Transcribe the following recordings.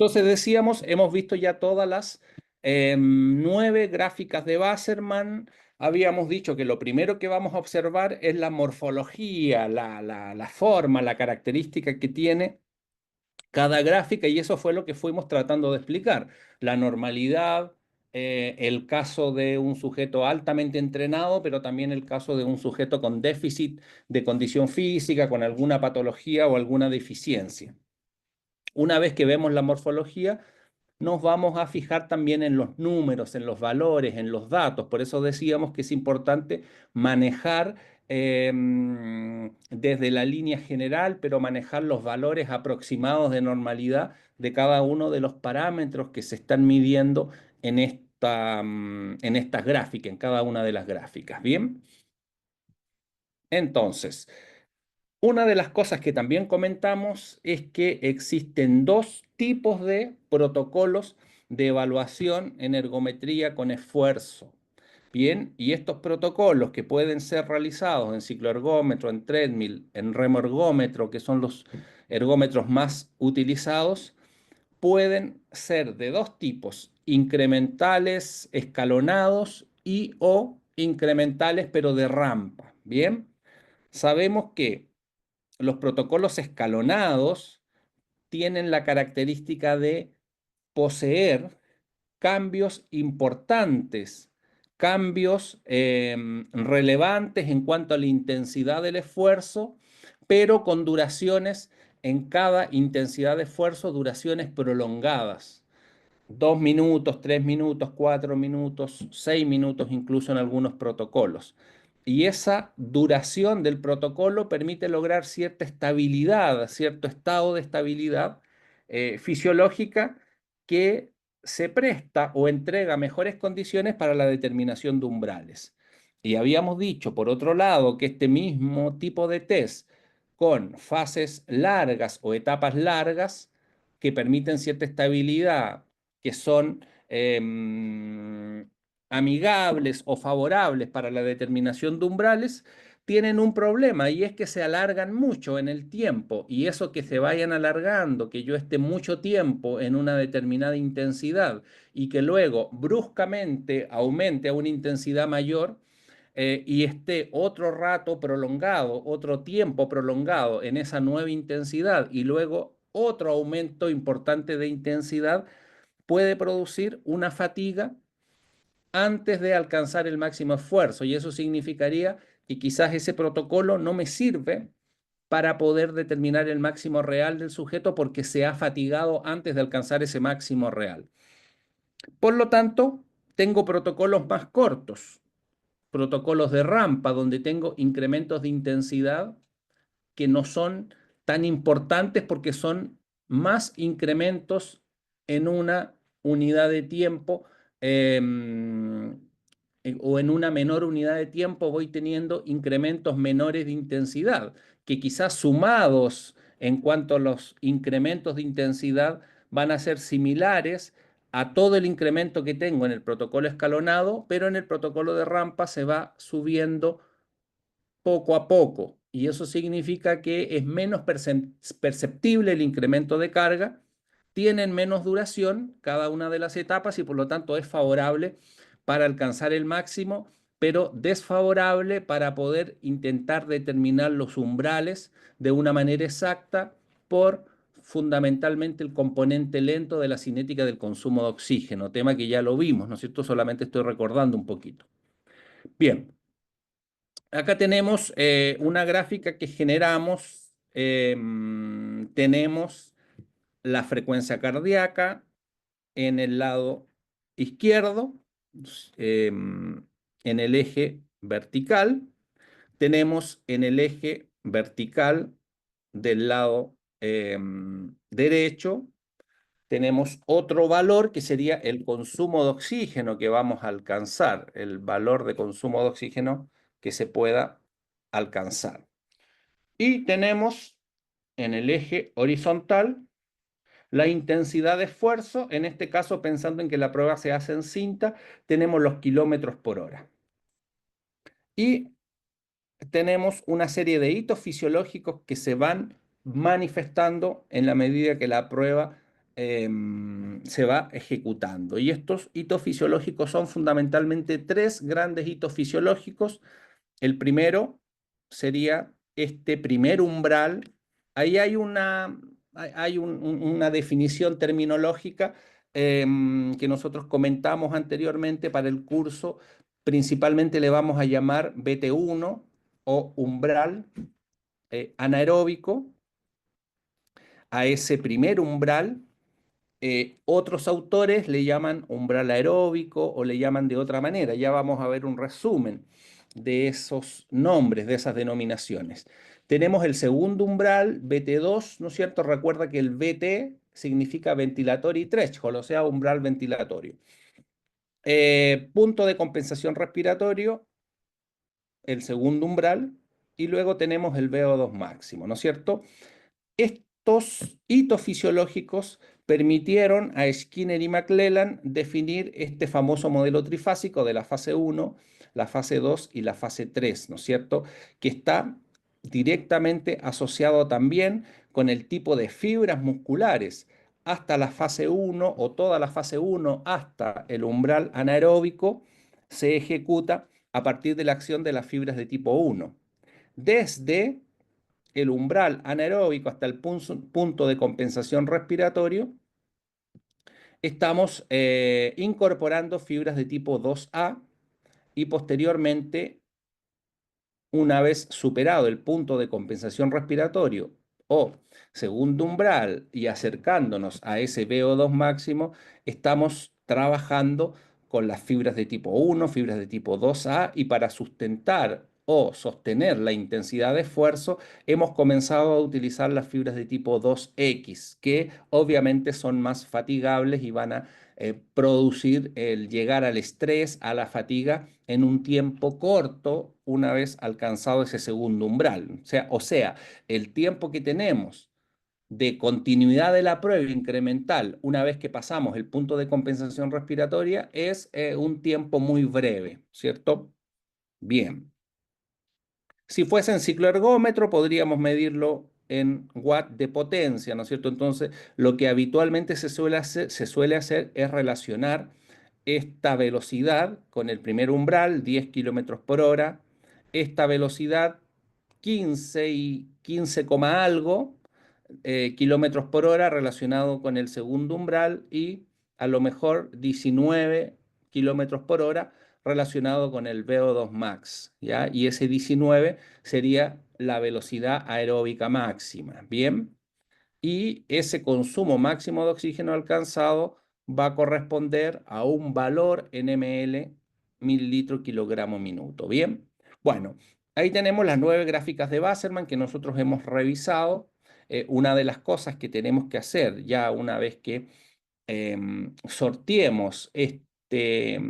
Entonces decíamos, hemos visto ya todas las 9 gráficas de Wassermann. Habíamos dicho que lo primero que vamos a observar es la morfología, la forma, la característica que tiene cada gráfica, y eso fue lo que fuimos tratando de explicar. La normalidad, el caso de un sujeto altamente entrenado, pero también el caso de un sujeto con déficit de condición física, con alguna patología o alguna deficiencia. Una vez que vemos la morfología, nos vamos a fijar también en los números, en los valores, en los datos. Por eso decíamos que es importante manejar desde la línea general, pero manejar los valores aproximados de normalidad de cada uno de los parámetros que se están midiendo en estas gráficas, en cada una de las gráficas. Bien, entonces, una de las cosas que también comentamos es que existen dos tipos de protocolos de evaluación en ergometría con esfuerzo. Bien, y estos protocolos que pueden ser realizados en cicloergómetro, en treadmill, en remoergómetro, que son los ergómetros más utilizados, pueden ser de dos tipos: incrementales escalonados y o incrementales pero de rampa. Bien, sabemos que los protocolos escalonados tienen la característica de poseer cambios importantes, cambios relevantes en cuanto a la intensidad del esfuerzo, pero con duraciones en cada intensidad de esfuerzo, duraciones prolongadas. 2 minutos, 3 minutos, 4 minutos, 6 minutos, incluso en algunos protocolos. Y esa duración del protocolo permite lograr cierta estabilidad, cierto estado de estabilidad fisiológica que se presta o entrega mejores condiciones para la determinación de umbrales. Y habíamos dicho, por otro lado, que este mismo tipo de test con fases largas o etapas largas que permiten cierta estabilidad, que son amigables o favorables para la determinación de umbrales, tienen un problema, y es que se alargan mucho en el tiempo, y eso que se vayan alargando, que yo esté mucho tiempo en una determinada intensidad y que luego bruscamente aumente a una intensidad mayor, y esté otro rato prolongado, otro tiempo prolongado en esa nueva intensidad y luego otro aumento importante de intensidad, puede producir una fatiga antes de alcanzar el máximo esfuerzo, y eso significaría que quizás ese protocolo no me sirve para poder determinar el máximo real del sujeto porque se ha fatigado antes de alcanzar ese máximo real. Por lo tanto, tengo protocolos más cortos, protocolos de rampa, donde tengo incrementos de intensidad que no son tan importantes porque son más incrementos en una unidad de tiempo, o en una menor unidad de tiempo voy teniendo incrementos menores de intensidad, que quizás sumados en cuanto a los incrementos de intensidad van a ser similares a todo el incremento que tengo en el protocolo escalonado, pero en el protocolo de rampa se va subiendo poco a poco, y eso significa que es menos perceptible el incremento de carga, tienen menos duración cada una de las etapas y por lo tanto es favorable para alcanzar el máximo, pero desfavorable para poder intentar determinar los umbrales de una manera exacta por fundamentalmente el componente lento de la cinética del consumo de oxígeno, tema que ya lo vimos, ¿no es cierto? Solamente estoy recordando un poquito. Bien. Acá tenemos una gráfica que generamos. Tenemos la frecuencia cardíaca en el lado izquierdo, en el eje vertical. Tenemos en el eje vertical del lado derecho, tenemos otro valor que sería el consumo de oxígeno que vamos a alcanzar, el valor de consumo de oxígeno que se pueda alcanzar. Y tenemos en el eje horizontal la intensidad de esfuerzo, en este caso pensando en que la prueba se hace en cinta, tenemos los kilómetros por hora. Y tenemos una serie de hitos fisiológicos que se van manifestando en la medida que la prueba se va ejecutando. Y estos hitos fisiológicos son fundamentalmente tres grandes hitos fisiológicos. El primero sería este primer umbral. Ahí hay una definición terminológica que nosotros comentamos anteriormente para el curso. Principalmente le vamos a llamar BT1 o umbral anaeróbico a ese primer umbral. Otros autores le llaman umbral aeróbico o le llaman de otra manera. Ya vamos a ver un resumen de esos nombres, de esas denominaciones. Tenemos el segundo umbral, BT2, ¿no es cierto? Recuerda que el BT significa ventilatory threshold, o sea, umbral ventilatorio. Punto de compensación respiratorio, el segundo umbral, y luego tenemos el VO2 máximo, ¿no es cierto? Estos hitos fisiológicos permitieron a Skinner y McClellan definir este famoso modelo trifásico de la fase 1, la fase 2 y la fase 3, ¿no es cierto? Que está directamente asociado también con el tipo de fibras musculares hasta la fase 1 o toda la fase 1 hasta el umbral anaeróbico se ejecuta a partir de la acción de las fibras de tipo 1. Desde el umbral anaeróbico hasta el punto de compensación respiratorio, estamos incorporando fibras de tipo 2A y posteriormente, una vez superado el punto de compensación respiratorio o segundo umbral y acercándonos a ese VO2 máximo, estamos trabajando con las fibras de tipo 1, fibras de tipo 2A, y para sustentar o sostener la intensidad de esfuerzo, hemos comenzado a utilizar las fibras de tipo 2X, que obviamente son más fatigables y van a producir el llegar al estrés, a la fatiga en un tiempo corto una vez alcanzado ese segundo umbral. O sea, el tiempo que tenemos de continuidad de la prueba incremental una vez que pasamos el punto de compensación respiratoria es un tiempo muy breve, ¿cierto? Bien. Si fuese en ciclo ergómetro, podríamos medirlo en watt de potencia, ¿no es cierto? Entonces, lo que habitualmente se suele hacer es relacionar esta velocidad con el primer umbral, 10 kilómetros por hora, esta velocidad 15 y 15, algo kilómetros por hora relacionado con el segundo umbral y a lo mejor 19 kilómetros por hora relacionado con el VO2 max, ¿ya? Y ese 19 sería la velocidad aeróbica máxima, ¿bien? Y ese consumo máximo de oxígeno alcanzado va a corresponder a un valor en ml mililitro kilogramo minuto. Bien, bueno, ahí tenemos las 9 gráficas de Wasserman que nosotros hemos revisado. Una de las cosas que tenemos que hacer ya una vez que sorteemos este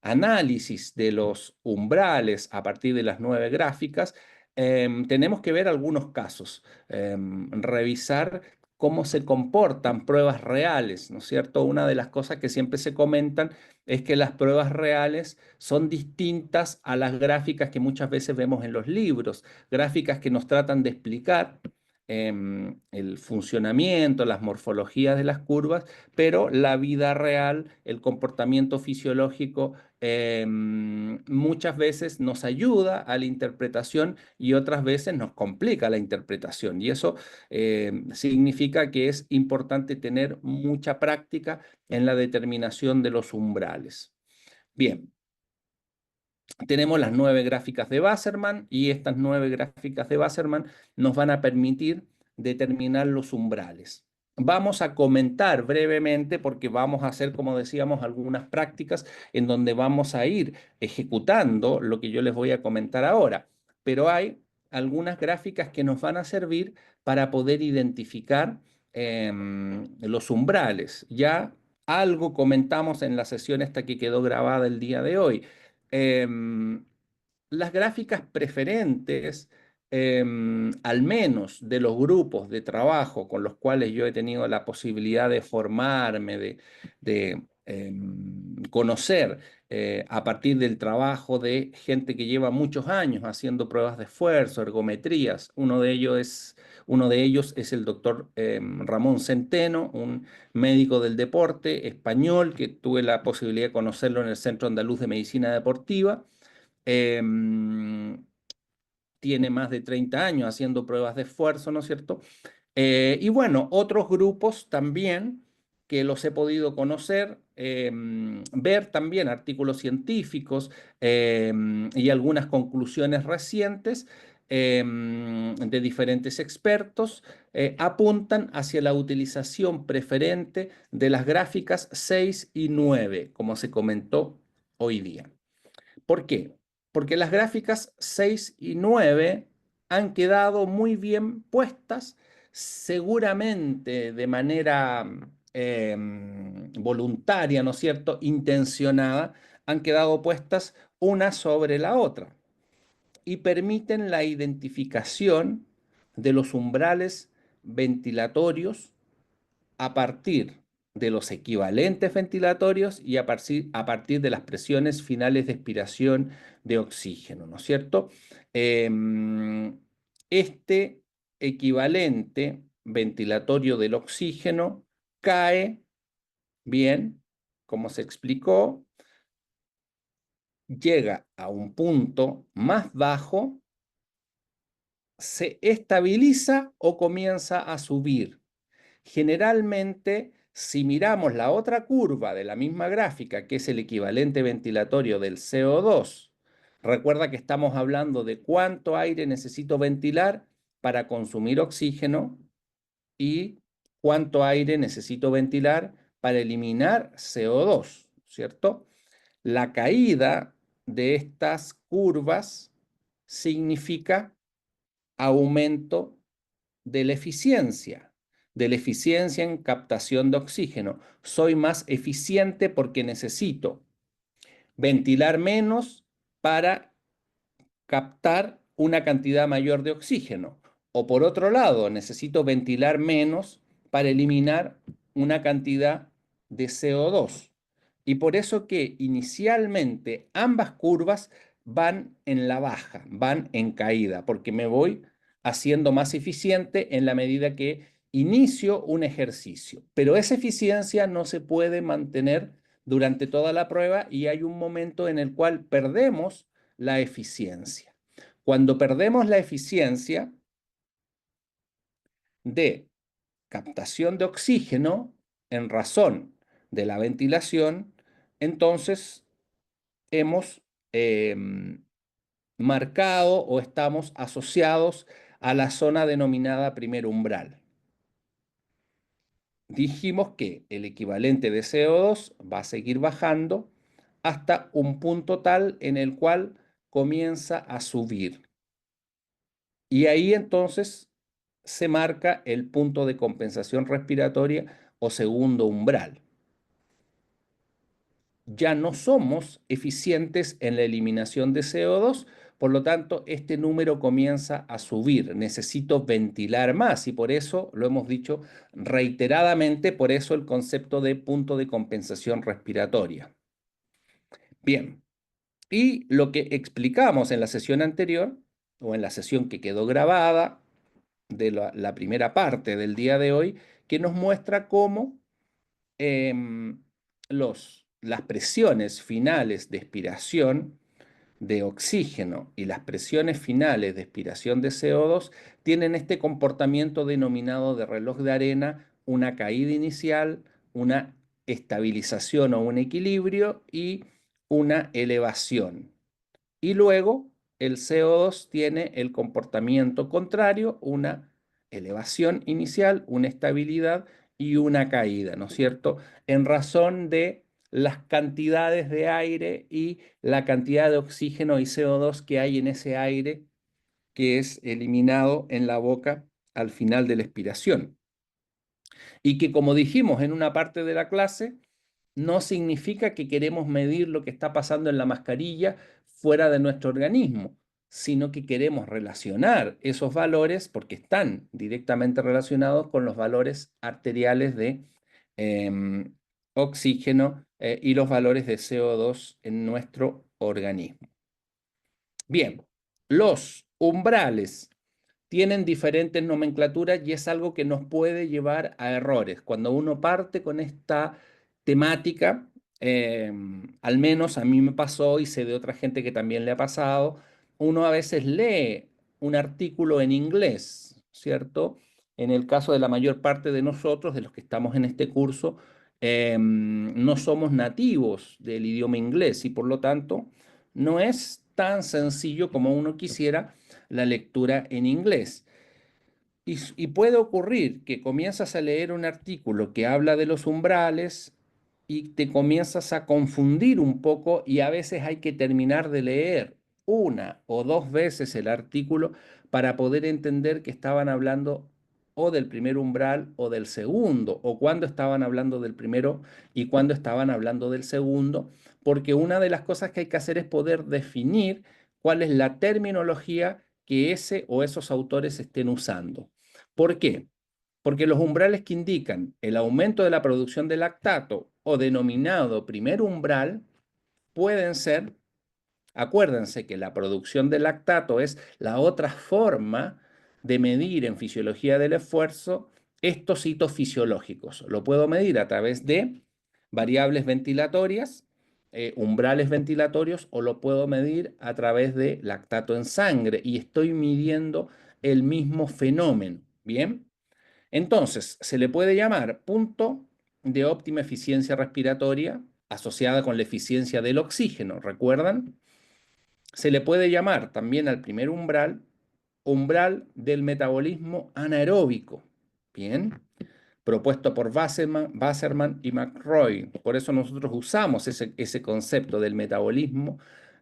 análisis de los umbrales a partir de las 9 gráficas, tenemos que ver algunos casos, revisar cómo se comportan pruebas reales, ¿no es cierto? Una de las cosas que siempre se comentan es que las pruebas reales son distintas a las gráficas que muchas veces vemos en los libros, gráficas que nos tratan de explicar el funcionamiento, las morfologías de las curvas, pero la vida real, el comportamiento fisiológico muchas veces nos ayuda a la interpretación y otras veces nos complica la interpretación. Y eso significa que es importante tener mucha práctica en la determinación de los umbrales. Bien, tenemos las 9 gráficas de Wasserman y estas 9 gráficas de Wasserman nos van a permitir determinar los umbrales. Vamos a comentar brevemente porque vamos a hacer, como decíamos, algunas prácticas en donde vamos a ir ejecutando lo que yo les voy a comentar ahora. Pero hay algunas gráficas que nos van a servir para poder identificar los umbrales. Ya algo comentamos en la sesión esta que quedó grabada el día de hoy. Em, las gráficas preferentes, al menos de los grupos de trabajo con los cuales yo he tenido la posibilidad de formarme, de conocer a partir del trabajo de gente que lleva muchos años haciendo pruebas de esfuerzo, ergometrías. Uno de ellos es el doctor Ramón Centeno, un médico del deporte español que tuve la posibilidad de conocerlo en el Centro Andaluz de Medicina Deportiva. Tiene más de 30 años haciendo pruebas de esfuerzo, ¿no es cierto? Y bueno, otros grupos también que los he podido conocer, ver también artículos científicos y algunas conclusiones recientes de diferentes expertos apuntan hacia la utilización preferente de las gráficas 6 y 9, como se comentó hoy día. ¿Por qué? Porque las gráficas 6 y 9 han quedado muy bien puestas, seguramente de manera voluntaria, ¿no es cierto?, intencionada, han quedado puestas una sobre la otra y permiten la identificación de los umbrales ventilatorios a partir de los equivalentes ventilatorios y a partir de las presiones finales de expiración de oxígeno, ¿no es cierto? Este equivalente ventilatorio del oxígeno cae bien, como se explicó, llega a un punto más bajo, se estabiliza o comienza a subir. Generalmente, si miramos la otra curva de la misma gráfica, que es el equivalente ventilatorio del CO2, recuerda que estamos hablando de cuánto aire necesito ventilar para consumir oxígeno y cuánto aire necesito ventilar para eliminar CO2, ¿cierto? La caída de estas curvas significa aumento de la eficiencia en captación de oxígeno. Soy más eficiente porque necesito ventilar menos para captar una cantidad mayor de oxígeno. O por otro lado, necesito ventilar menos para eliminar una cantidad de CO2. Y por eso que inicialmente ambas curvas van en la baja, van en caída, porque me voy haciendo más eficiente en la medida que inicio un ejercicio. Pero esa eficiencia no se puede mantener durante toda la prueba y hay un momento en el cual perdemos la eficiencia. Cuando perdemos la eficiencia de captación de oxígeno en razón de la ventilación, entonces hemos eh, marcado o estamos asociados a la zona denominada primer umbral. Dijimos que el equivalente de CO2 va a seguir bajando hasta un punto tal en el cual comienza a subir. Y ahí entonces se marca el punto de compensación respiratoria o segundo umbral. Ya no somos eficientes en la eliminación de CO2, por lo tanto, este número comienza a subir. Necesito ventilar más y por eso lo hemos dicho reiteradamente, por eso el concepto de punto de compensación respiratoria. Bien, y lo que explicamos en la sesión anterior, o en la sesión que quedó grabada, de la primera parte del día de hoy, que nos muestra cómo las presiones finales de expiración de oxígeno y las presiones finales de expiración de CO2 tienen este comportamiento denominado de reloj de arena, una caída inicial, una estabilización o un equilibrio y una elevación. Y luego el CO2 tiene el comportamiento contrario, una elevación inicial, una estabilidad y una caída, ¿no es cierto? En razón de las cantidades de aire y la cantidad de oxígeno y CO2 que hay en ese aire que es eliminado en la boca al final de la expiración. Y que como dijimos en una parte de la clase, no significa que queremos medir lo que está pasando en la mascarilla fuera de nuestro organismo, sino que queremos relacionar esos valores porque están directamente relacionados con los valores arteriales de oxígeno y los valores de CO2 en nuestro organismo. Bien, los umbrales tienen diferentes nomenclaturas y es algo que nos puede llevar a errores. Cuando uno parte con esta temática, al menos a mí me pasó y sé de otra gente que también le ha pasado, uno a veces lee un artículo en inglés, ¿cierto? En el caso de la mayor parte de nosotros, de los que estamos en este curso, no somos nativos del idioma inglés y por lo tanto no es tan sencillo como uno quisiera la lectura en inglés. Y puede ocurrir que comienzas a leer un artículo que habla de los umbrales y te comienzas a confundir un poco y a veces hay que terminar de leer una o dos veces el artículo para poder entender que estaban hablando o del primer umbral o del segundo, o cuándo estaban hablando del primero y cuándo estaban hablando del segundo, porque una de las cosas que hay que hacer es poder definir cuál es la terminología que ese o esos autores estén usando. ¿Por qué? Porque los umbrales que indican el aumento de la producción de lactato o denominado primer umbral pueden ser, acuérdense que la producción de lactato es la otra forma de medir en fisiología del esfuerzo estos hitos fisiológicos. Lo puedo medir a través de variables ventilatorias, umbrales ventilatorios, o lo puedo medir a través de lactato en sangre y estoy midiendo el mismo fenómeno. Bien, entonces se le puede llamar punto de óptima eficiencia respiratoria asociada con la eficiencia del oxígeno. ¿Recuerdan? Se le puede llamar también al primer umbral, umbral del metabolismo anaeróbico. Bien, propuesto por Wasserman y McRoy. Por eso nosotros usamos ese concepto del metabolismo,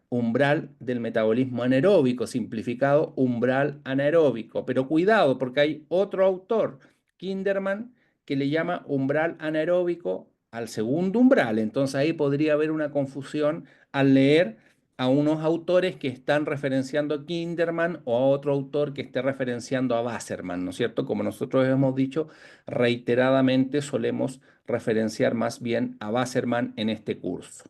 umbral del metabolismo anaeróbico, simplificado umbral anaeróbico. Pero cuidado, porque hay otro autor, Kinderman, que le llama umbral anaeróbico al segundo umbral. Entonces ahí podría haber una confusión al leer a unos autores que están referenciando a Kinderman o a otro autor que esté referenciando a Wasserman, ¿no es cierto? Como nosotros hemos dicho, reiteradamente solemos referenciar más bien a Wasserman en este curso.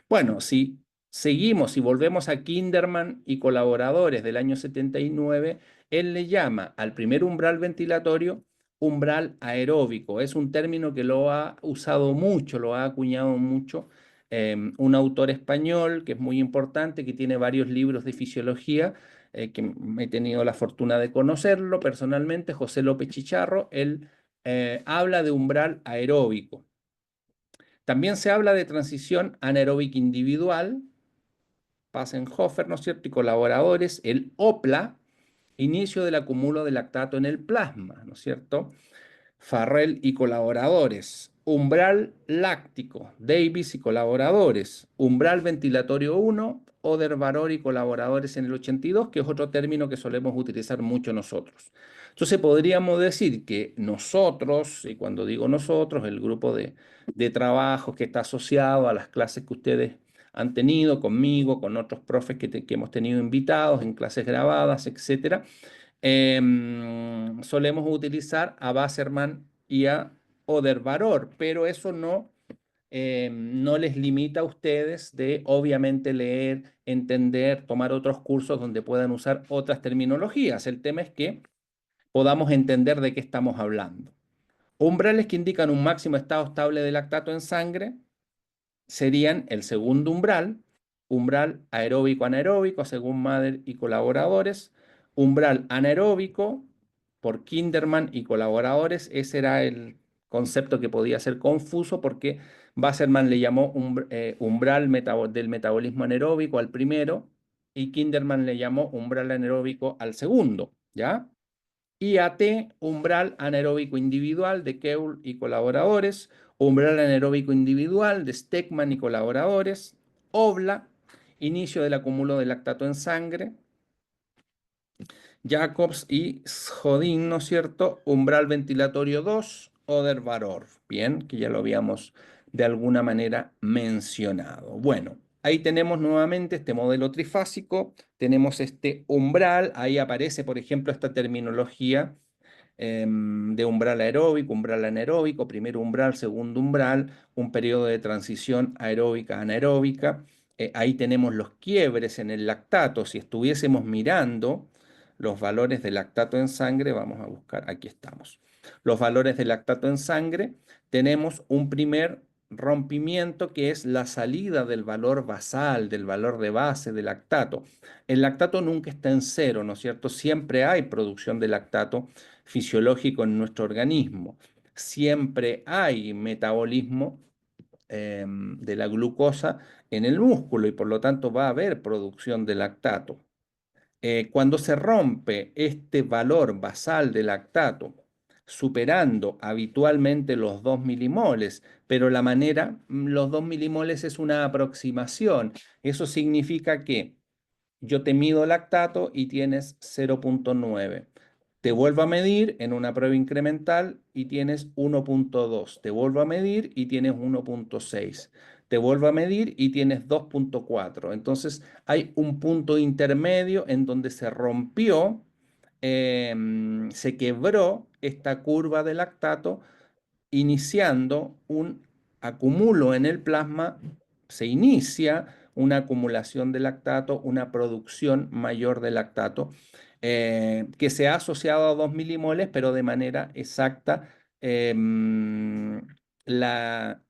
Bueno, si seguimos y volvemos a Kinderman y colaboradores del año 79, él le llama al primer umbral ventilatorio umbral aeróbico. Es un término que lo ha usado mucho, lo ha acuñado mucho un autor español que es muy importante, que tiene varios libros de fisiología, que he tenido la fortuna de conocerlo personalmente, José López Chicharro. Él habla de umbral aeróbico. También se habla de transición anaeróbica individual, Passenhofer, ¿no es cierto?, y colaboradores, el OPLA, inicio del acumulo de lactato en el plasma, ¿no es cierto? Farrell y colaboradores. Umbral láctico, Davis y colaboradores. Umbral ventilatorio 1, Odervaror y colaboradores en el 82, que es otro término que solemos utilizar mucho nosotros. Entonces podríamos decir que nosotros, y cuando digo nosotros, el grupo de trabajo que está asociado a las clases que ustedes han tenido conmigo, con otros profes que hemos tenido invitados en clases grabadas, etcétera, solemos utilizar a Wasserman y a Odervaror, pero eso no les limita a ustedes de obviamente leer, entender, tomar otros cursos donde puedan usar otras terminologías. El tema es que podamos entender de qué estamos hablando. Umbrales que indican un máximo estado estable de lactato en sangre serían el segundo umbral, umbral aeróbico anaeróbico según Mather y colaboradores, umbral anaeróbico por Kinderman y colaboradores. Ese era el concepto que podía ser confuso porque Wasserman le llamó umbral del metabolismo anaeróbico al primero y Kinderman le llamó umbral anaeróbico al segundo, ¿ya? IAT, umbral anaeróbico individual de Keul y colaboradores, umbral anaeróbico individual de Steckman y colaboradores, OBLA, inicio del acúmulo de lactato en sangre, Jacobs y Schodin, ¿no es cierto? Umbral ventilatorio 2, Odervaror, bien, que ya lo habíamos de alguna manera mencionado. Bueno, ahí tenemos nuevamente este modelo trifásico, tenemos este umbral, ahí aparece, por ejemplo, esta terminología de umbral aeróbico, umbral anaeróbico, primer umbral, segundo umbral, un periodo de transición aeróbica anaeróbica. Ahí tenemos los quiebres en el lactato. Si estuviésemos mirando los valores de lactato en sangre, vamos a buscar, aquí estamos. Los valores de lactato en sangre, tenemos un primer rompimiento que es la salida del valor basal, del valor de base del lactato. El lactato nunca está en cero, ¿no es cierto? Siempre hay producción de lactato fisiológico en nuestro organismo. Siempre hay metabolismo de la glucosa en el músculo y por lo tanto va a haber producción de lactato. Cuando se rompe este valor basal de lactato, superando habitualmente los 2 milimoles, pero la manera, los 2 milimoles es una aproximación. Eso significa que yo te mido lactato y tienes 0,9. Te vuelvo a medir en una prueba incremental y tienes 1,2. Te vuelvo a medir y tienes 1,6. Te vuelvo a medir y tienes 2,4. Entonces hay un punto intermedio en donde se rompió, se quebró esta curva de lactato iniciando un acumulo en el plasma, se inicia una acumulación de lactato, una producción mayor de lactato, que se ha asociado a 2 milimoles, pero de manera exacta. La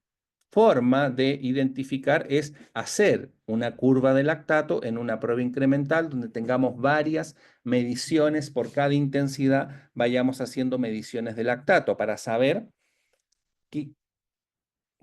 forma de identificar es hacer una curva de lactato en una prueba incremental donde tengamos varias mediciones por cada intensidad, vayamos haciendo mediciones de lactato para saber qué,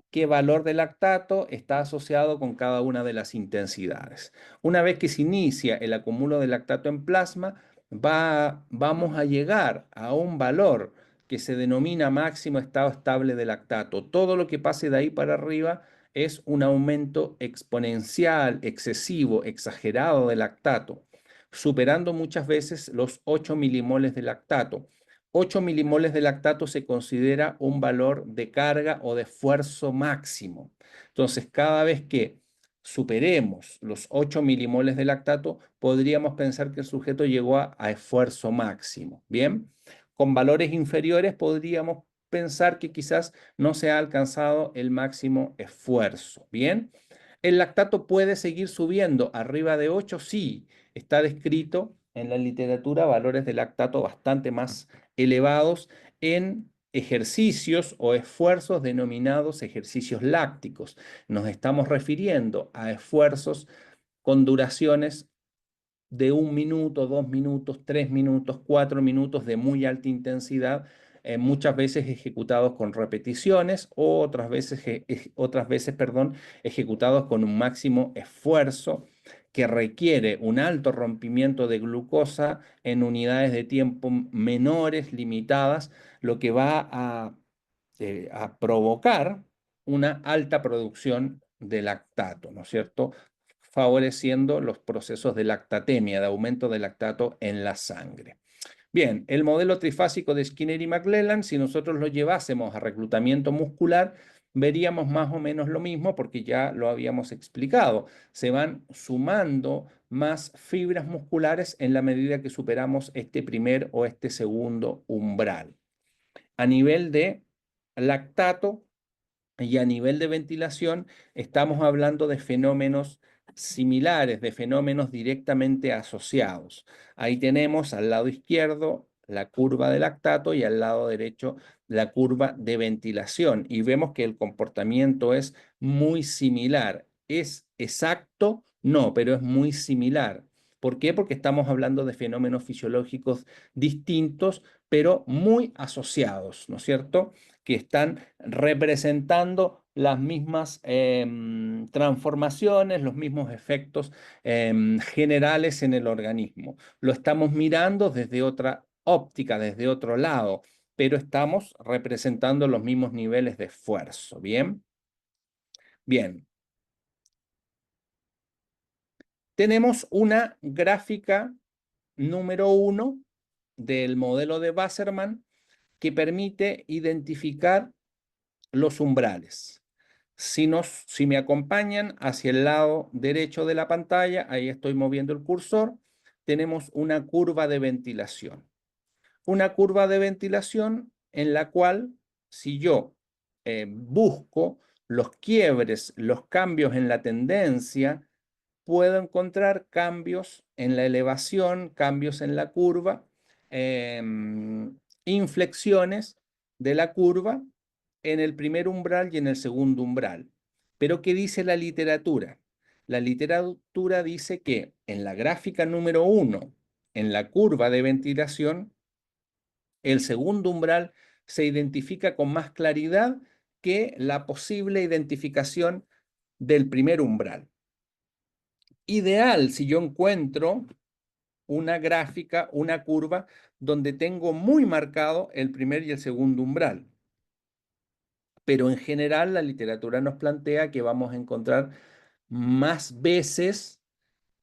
qué valor de lactato está asociado con cada una de las intensidades. Una vez que se inicia el acúmulo de lactato en plasma, vamos a llegar a un valor que se denomina máximo estado estable de lactato. Todo lo que pase de ahí para arriba es un aumento exponencial, excesivo, exagerado de lactato, superando muchas veces los 8 milimoles de lactato. 8 milimoles de lactato se considera un valor de carga o de esfuerzo máximo. Entonces, cada vez que superemos los 8 milimoles de lactato, podríamos pensar que el sujeto llegó a esfuerzo máximo. Bien, con valores inferiores podríamos pensar que quizás no se ha alcanzado el máximo esfuerzo. Bien, el lactato puede seguir subiendo arriba de 8, sí, está descrito en la literatura valores de lactato bastante más elevados en ejercicios o esfuerzos denominados ejercicios lácticos. Nos estamos refiriendo a esfuerzos con duraciones de 1 minuto, 2 minutos, 3 minutos, 4 minutos de muy alta intensidad, muchas veces ejecutados con repeticiones o otras veces, perdón, ejecutados con un máximo esfuerzo que requiere un alto rompimiento de glucosa en unidades de tiempo menores, limitadas, lo que va a provocar una alta producción de lactato, ¿no es cierto? Favoreciendo los procesos de lactatemia, de aumento de lactato en la sangre. Bien, el modelo trifásico de Skinner y McClellan, si nosotros lo llevásemos a reclutamiento muscular, veríamos más o menos lo mismo porque ya lo habíamos explicado. Se van sumando más fibras musculares en la medida que superamos este primer o este segundo umbral. A nivel de lactato, y a nivel de ventilación, estamos hablando de fenómenos similares, de fenómenos directamente asociados. Ahí tenemos al lado izquierdo la curva de lactato y al lado derecho la curva de ventilación. Y vemos que el comportamiento es muy similar. ¿Es exacto? No, pero es muy similar. ¿Por qué? Porque estamos hablando de fenómenos fisiológicos distintos, pero muy asociados, ¿no es cierto? Que están representando las mismas transformaciones, los mismos efectos generales en el organismo. Lo estamos mirando desde otra óptica, desde otro lado, pero estamos representando los mismos niveles de esfuerzo. ¿Bien? Bien. Tenemos una gráfica número 1 del modelo de Wassermann que permite identificar los umbrales. Si me acompañan hacia el lado derecho de la pantalla, ahí estoy moviendo el cursor, tenemos una curva de ventilación. una curva de ventilación en la cual si yo busco los quiebres, los cambios en la tendencia, puedo encontrar cambios en la elevación, cambios en la curva, inflexiones de la curva en el primer umbral y en el segundo umbral. Pero ¿qué dice la literatura? La literatura dice que en la gráfica número 1, en la curva de ventilación, el segundo umbral se identifica con más claridad que la posible identificación del primer umbral. Ideal si yo encuentro una gráfica, una curva, donde tengo muy marcado el primer y el segundo umbral. Pero en general la literatura nos plantea que vamos a encontrar más veces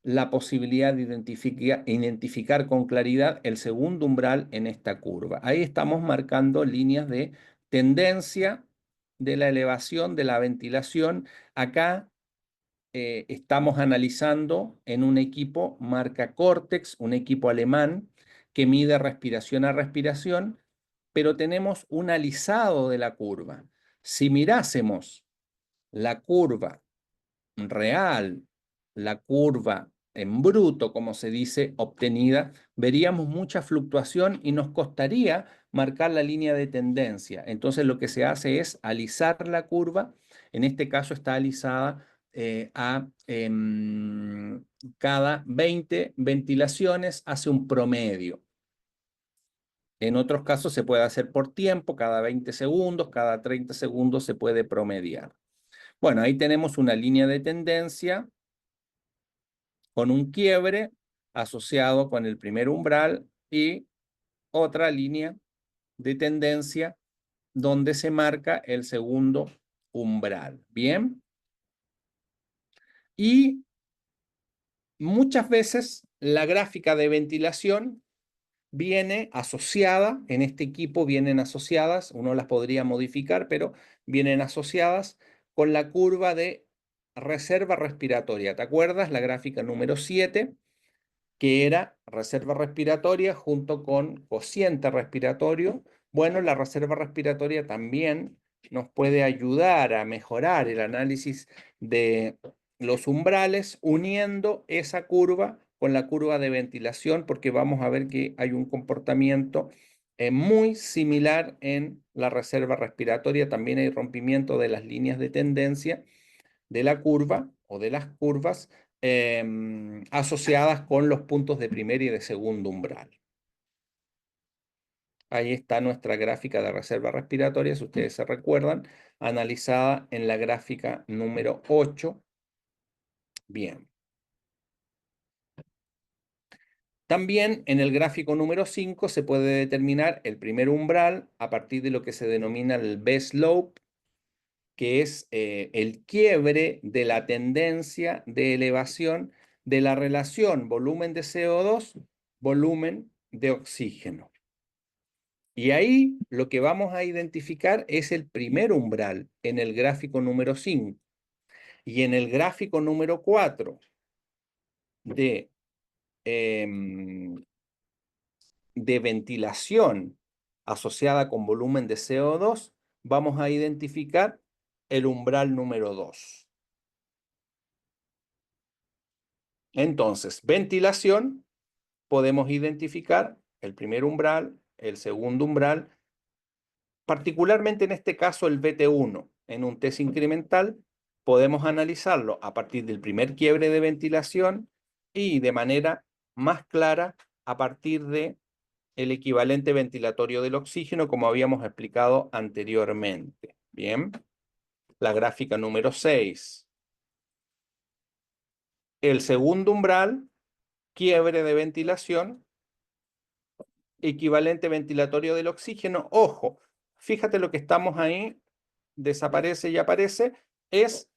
la posibilidad de identificar con claridad el segundo umbral en esta curva. Ahí estamos marcando líneas de tendencia de la elevación, de la ventilación. Acá estamos analizando en un equipo marca Cortex, un equipo alemán que mide respiración a respiración, pero tenemos un alisado de la curva. Si mirásemos la curva real, la curva en bruto, como se dice, obtenida, veríamos mucha fluctuación y nos costaría marcar la línea de tendencia. Entonces lo que se hace es alisar la curva. En este caso está alisada cada 20 ventilaciones, hace un promedio. En otros casos se puede hacer por tiempo, cada 20 segundos, cada 30 segundos se puede promediar. Bueno, ahí tenemos una línea de tendencia con un quiebre asociado con el primer umbral y otra línea de tendencia donde se marca el segundo umbral. Bien. Y muchas veces la gráfica de ventilación viene asociada, en este equipo vienen asociadas, uno las podría modificar, pero vienen asociadas con la curva de reserva respiratoria. ¿Te acuerdas? La gráfica número 7, que era reserva respiratoria junto con cociente respiratorio. Bueno, la reserva respiratoria también nos puede ayudar a mejorar el análisis de los umbrales uniendo esa curva con la curva de ventilación, porque vamos a ver que hay un comportamiento muy similar en la reserva respiratoria. También hay rompimiento de las líneas de tendencia de la curva o de las curvas asociadas con los puntos de primer y de segundo umbral. Ahí está nuestra gráfica de reserva respiratoria, si ustedes se recuerdan, analizada en la gráfica número 8. Bien. También en el gráfico número 5 se puede determinar el primer umbral a partir de lo que se denomina el B-slope, que es el quiebre de la tendencia de elevación de la relación volumen de CO2, volumen de oxígeno. Y ahí lo que vamos a identificar es el primer umbral en el gráfico número 5. Y en el gráfico número 4 de, de ventilación asociada con volumen de CO2, vamos a identificar el umbral número 2. Entonces, ventilación, podemos identificar el primer umbral, el segundo umbral, particularmente en este caso el BT1. En un test incremental podemos analizarlo a partir del primer quiebre de ventilación y de manera más clara a partir de el equivalente ventilatorio del oxígeno, como habíamos explicado anteriormente. Bien, la gráfica número 6. El segundo umbral, quiebre de ventilación, equivalente ventilatorio del oxígeno. Ojo, fíjate lo que estamos ahí, desaparece y aparece, es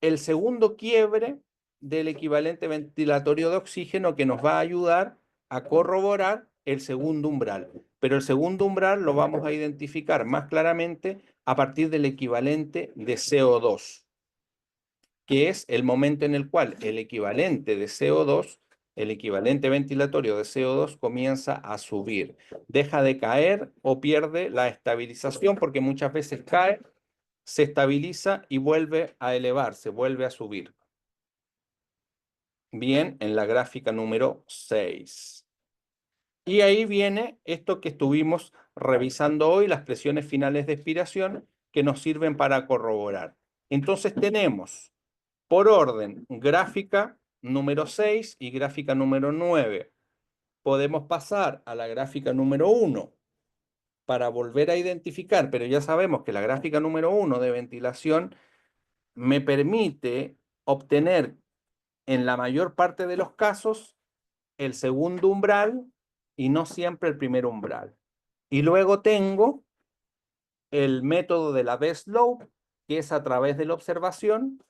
el segundo quiebre del equivalente ventilatorio de oxígeno que nos va a ayudar a corroborar el segundo umbral. Pero el segundo umbral lo vamos a identificar más claramente a partir del equivalente de CO2, que es el momento en el cual el equivalente de CO2 el equivalente ventilatorio de CO2 comienza a subir. Deja de caer o pierde la estabilización porque muchas veces cae, se estabiliza y vuelve a elevarse, vuelve a subir. Bien, en la gráfica número 6. Y ahí viene esto que estuvimos revisando hoy, las presiones finales de expiración, que nos sirven para corroborar. Entonces tenemos, por orden, gráfica número 6 y gráfica número 9. Podemos pasar a la gráfica número 1 para volver a identificar, pero ya sabemos que la gráfica número 1 de ventilación me permite obtener en la mayor parte de los casos el segundo umbral y no siempre el primer umbral. Y luego tengo el método de la B-slope, que es a través de la observación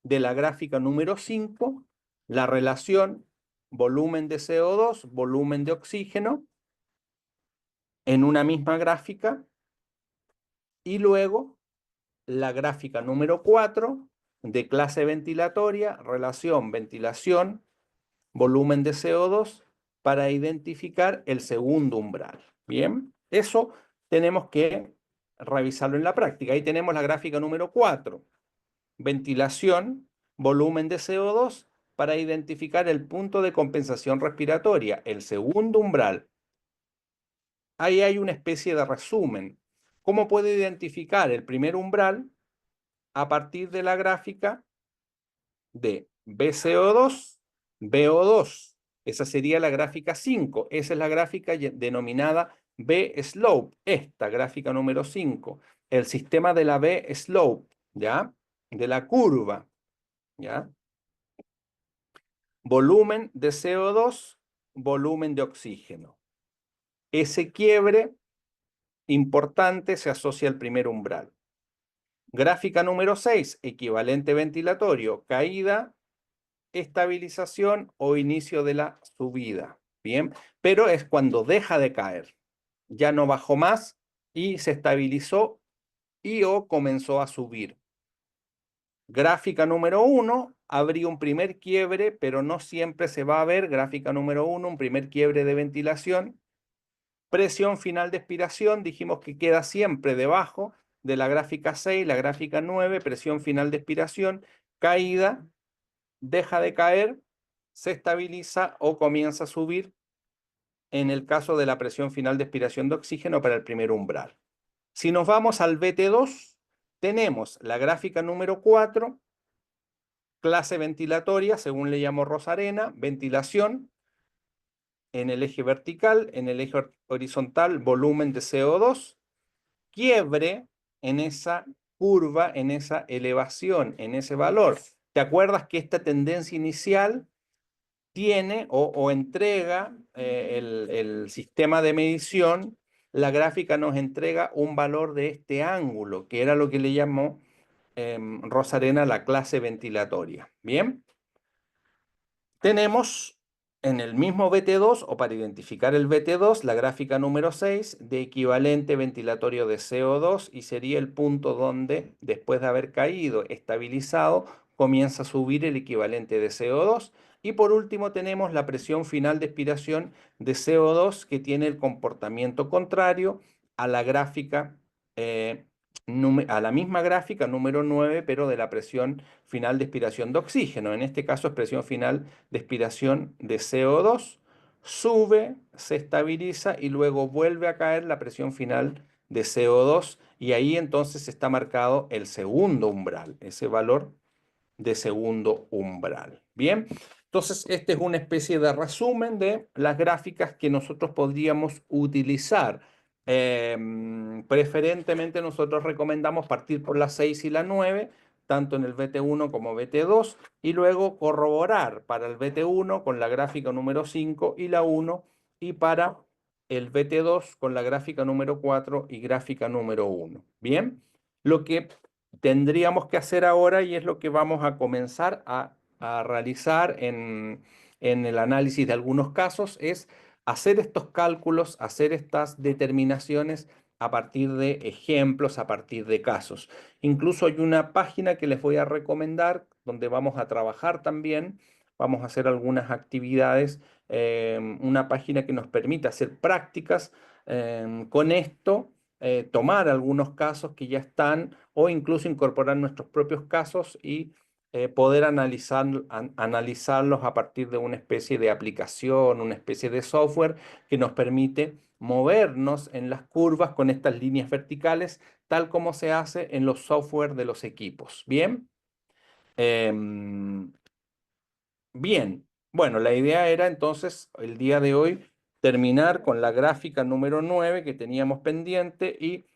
de la gráfica número 5, la relación volumen de CO2, volumen de oxígeno, en una misma gráfica, y luego la gráfica número 4 de clase ventilatoria, relación ventilación, volumen de CO2, para identificar el segundo umbral. Bien, eso tenemos que revisarlo en la práctica. Ahí tenemos la gráfica número 4, ventilación, volumen de CO2, para identificar el punto de compensación respiratoria, el segundo umbral. Ahí hay una especie de resumen. ¿Cómo puedo identificar el primer umbral? A partir de la gráfica de BCO2, BO2. Esa sería la gráfica 5. Esa es la gráfica denominada B-slope, esta gráfica número 5. El sistema de la B-slope, ¿ya? De la curva, ¿ya? Volumen de CO2, volumen de oxígeno. Ese quiebre importante se asocia al primer umbral. Gráfica número 6, equivalente ventilatorio, caída, estabilización o inicio de la subida. Bien, pero es cuando deja de caer. Ya no bajó más y se estabilizó y o comenzó a subir. Gráfica número 1, habría un primer quiebre, pero no siempre se va a ver. Gráfica número 1, un primer quiebre de ventilación. Presión final de expiración, dijimos que queda siempre debajo de la gráfica 6, la gráfica 9, presión final de expiración, caída, deja de caer, se estabiliza o comienza a subir en el caso de la presión final de expiración de oxígeno para el primer umbral. Si nos vamos al BT2, tenemos la gráfica número 4, clase ventilatoria, según le llamo Rosarena, ventilación en el eje vertical, en el eje horizontal, volumen de CO2, quiebre en esa curva, en esa elevación, en ese valor. ¿Te acuerdas que esta tendencia inicial tiene o entrega el sistema de medición? La gráfica nos entrega un valor de este ángulo, que era lo que le llamó Rosarena la clase ventilatoria. Bien. Tenemos en el mismo BT2, o para identificar el BT2, la gráfica número 6 de equivalente ventilatorio de CO2, y sería el punto donde, después de haber caído, estabilizado, comienza a subir el equivalente de CO2. Y por último tenemos la presión final de expiración de CO2, que tiene el comportamiento contrario a la gráfica a la misma gráfica número 9, pero de la presión final de expiración de oxígeno. En este caso es presión final de expiración de CO2, sube, se estabiliza y luego vuelve a caer la presión final de CO2, y ahí entonces está marcado el segundo umbral, ese valor de segundo umbral. Bien, entonces este es una especie de resumen de las gráficas que nosotros podríamos utilizar. Preferentemente nosotros recomendamos partir por la 6 y la 9, tanto en el BT1 como BT2, y luego corroborar para el BT1 con la gráfica número 5 y la 1, y para el BT2 con la gráfica número 4 y gráfica número 1. Bien, lo que tendríamos que hacer ahora, y es lo que vamos a comenzar a realizar en el análisis de algunos casos, es hacer estos cálculos, hacer estas determinaciones a partir de ejemplos, a partir de casos. Incluso hay una página que les voy a recomendar donde vamos a trabajar también vamos a hacer algunas actividades, una página que nos permita hacer prácticas con esto, tomar algunos casos que ya están o incluso incorporar nuestros propios casos y poder analizarlos a partir de una especie de aplicación, una especie de software que nos permite movernos en las curvas con estas líneas verticales, tal como se hace en los software de los equipos. Bien. Em, Bien, bueno, la idea era entonces el día de hoy terminar con la gráfica número 9 que teníamos pendiente y